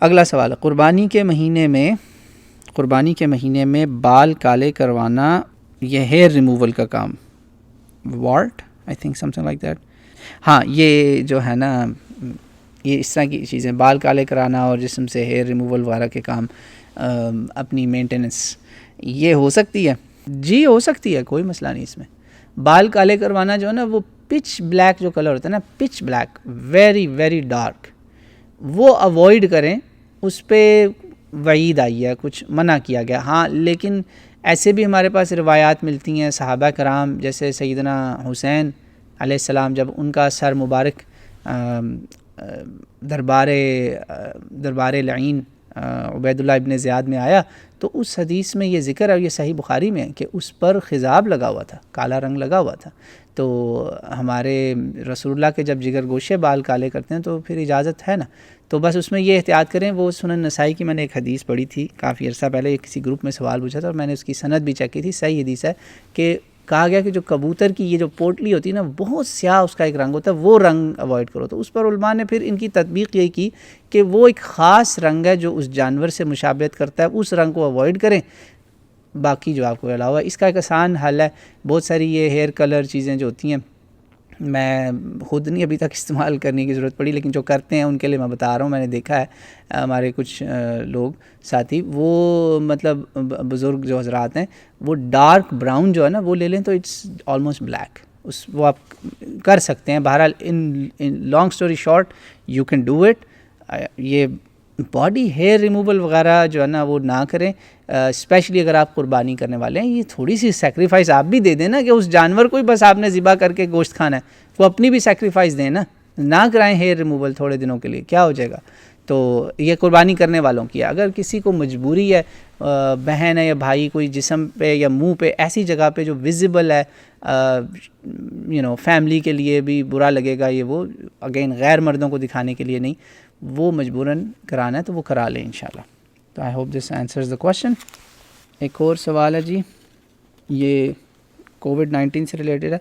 اگلا سوال ہے، قربانی کے مہینے میں بال کالے کروانا یہ ہیئر ریموول کا کام، what I think something like that. ہاں یہ جو ہے نا یہ اس طرح کی چیزیں، بال کالے کرانا اور جسم سے ہیئر ریموول وغیرہ کے کام، اپنی مینٹیننس یہ ہو سکتی ہے. جی ہو سکتی ہے، کوئی مسئلہ نہیں اس میں. بال کالے کروانا جو ہے نا وہ پچ بلیک جو کلر ہوتا ہے نا، pitch black very very dark, وہ اوائڈ کریں. اس پہ وعید آئی ہے، کچھ منع کیا گیا. ہاں لیکن ایسے بھی ہمارے پاس روایات ملتی ہیں، صحابہ کرام جیسے سیدنا حسین علیہ السلام جب ان کا سر مبارک دربار لعین عبید اللہ ابن زیاد میں آیا تو اس حدیث میں یہ ذکر ہے، یہ صحیح بخاری میں ہے کہ اس پر خضاب لگا ہوا تھا، کالا رنگ لگا ہوا تھا. تو ہمارے رسول اللہ کے جب جگر گوشے بال کالے کرتے ہیں تو پھر اجازت ہے نا. تو بس اس میں یہ احتیاط کریں. وہ سنن نسائی کی میں نے ایک حدیث پڑھی تھی کافی عرصہ پہلے، کسی گروپ میں سوال پوچھا تھا اور میں نے اس کی سند بھی چیک کی تھی. صحیح حدیث ہے کہ کہا گیا کہ جو کبوتر کی یہ جو پوٹلی ہوتی ہے نا، بہت سیاہ اس کا ایک رنگ ہوتا ہے، وہ رنگ اوائڈ کرو. تو اس پر علماء نے پھر ان کی تطبیق یہ کی کہ وہ ایک خاص رنگ ہے جو اس جانور سے مشابہت کرتا ہے، اس رنگ کو اوائڈ کریں. باقی جو آپ کو علاوہ اس کا ایک آسان حل ہے. بہت ساری یہ ہیئر کلر چیزیں جو ہوتی ہیں، میں خود نہیں ابھی تک استعمال کرنے کی ضرورت پڑی، لیکن جو کرتے ہیں ان کے لیے میں بتا رہا ہوں. میں نے دیکھا ہے ہمارے کچھ لوگ ساتھی، وہ مطلب بزرگ جو حضرات ہیں، وہ ڈارک براؤن جو ہے نا وہ لے لیں تو اٹس آلموسٹ بلیک. وہ آپ کر سکتے ہیں. بہرحال in long story short you can do it. یہ باڈی ہیئر ریموول وغیرہ جو ہے نا وہ نہ کریں، اسپیشلی اگر آپ قربانی کرنے والے ہیں. یہ تھوڑی سی سیکریفائس آپ بھی دے دیں نا، کہ اس جانور کو ہی بس آپ نے ذبح کر کے گوشت کھانا ہے، وہ اپنی بھی سیکریفائس دیں نا. نہ کرائیں ہیئر ریموول تھوڑے دنوں کے لیے، کیا ہو جائے گا. تو یہ قربانی کرنے والوں کی ہے. اگر کسی کو مجبوری ہے، بہن ہے یا بھائی، کوئی جسم پہ یا منہ پہ ایسی جگہ پہ جو ویزیبل ہے، فیملی کے لیے بھی برا لگے گا، یہ وہ اگین غیر مردوں کو دکھانے کے لیے نہیں، وہ مجبوراً کرانا ہے تو وہ کرا لیں انشاءاللہ. تو I hope this answers the question. ایک اور سوال ہے جی، یہ کووڈ 19 سے ریلیٹڈ ہے.